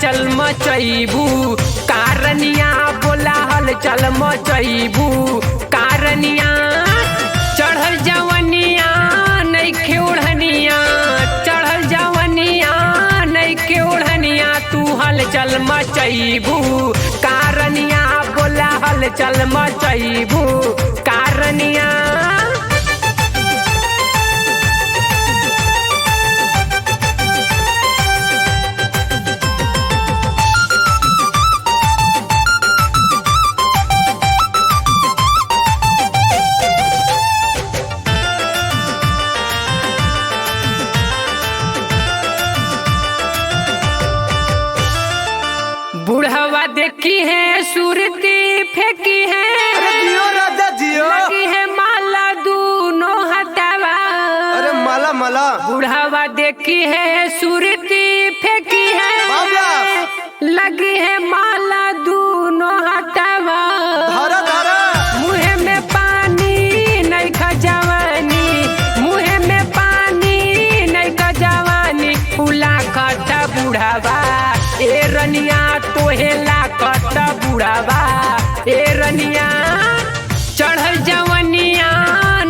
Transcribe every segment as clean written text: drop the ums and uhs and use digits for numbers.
चल मचैबू कारनिया बोला हल चल मचैबू कारनिया चढ़ल जवनिया नइखे ओढ़निया चढ़ल जवनिया नइखे ओढ़निया तू हल चल मचैबू कारनिया बोला हल चल मचैबू कारनिया। बुढ़वा देखी है सुरती फेंकी है लगी है माला दूनो हटावा। अरे माला माला बुढ़वा देखी है सुरती फेंकी है लगी है माला दूनो हटावा। धारा धारा मुँह में पानी नहीं खजवानी मुँह में पानी नहीं खजवानी फूला खटा बुढ़ावा ए रनिया तोहे लाकत बुढ़ावा ए रनिया चढ़ल जवनिया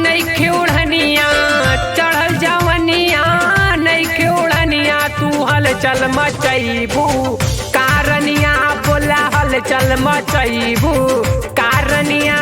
नइखे ओढ़निया चढ़ल जवनिया नइखे ओढ़निया तू हल चल मचैबू कारनिया बोला हल चल मचैबू कारनिया।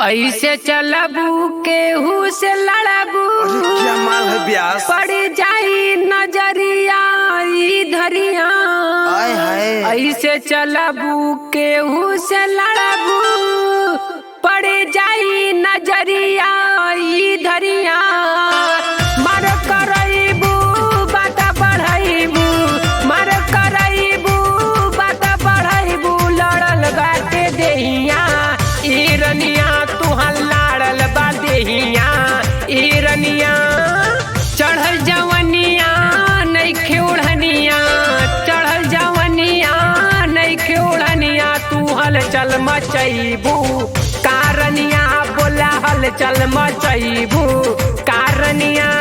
ऐसे चलबू केहू से लड़बू क्या माल है ब्यास पड़ जाई नजरिया धरिया। आय हाय ऐसे चलबू केहू से लड़बू पड़ जाई नजरिया धरिया। मर करैबू बात बढ़ैबू मर करैबू बात बढ़ैबू लड़ल बाटे देहिया ई रनिया तुहर लाड़ल बा देहिया ई रनिया चढ़ल जवनिया नइखे ओढ़निया चढ़ल जवनिया नइखे ओढ़निया तू हल चल मचैबू कारनिया बोला हल चल मचैबू कारनिया।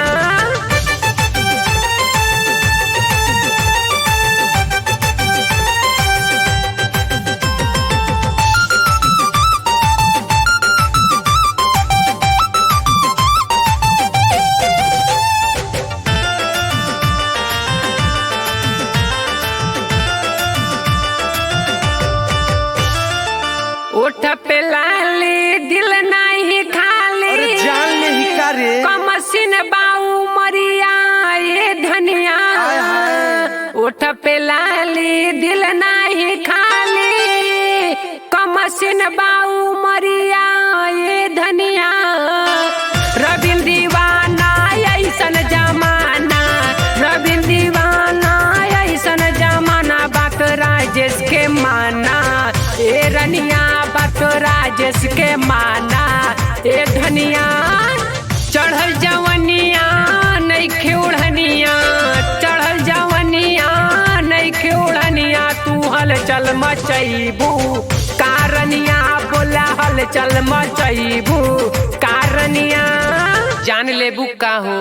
ओठ पे लाली दिल नहीं खाली अरे जान नहीं करे कमसिन बाऊ मरिया ये धनिया। आय हाय ओठ पे लाली दिल नहीं खाली कमसिन बाऊ मरिया ये धनिया। रबिन दीवाना ऐसन जमाना रबिन दीवाना ऐसन जमाना बात राजेश के माना ए रनिया बात राजेश के माना ए धनिया चढ़ल जवनिया नइखे ओढ़निया चढ़ल जवनिया नइखे ओढ़निया तू हल चल मचैबू कारनिया बोला हल चल मचैबू कारनिया। जान लेबू का हो।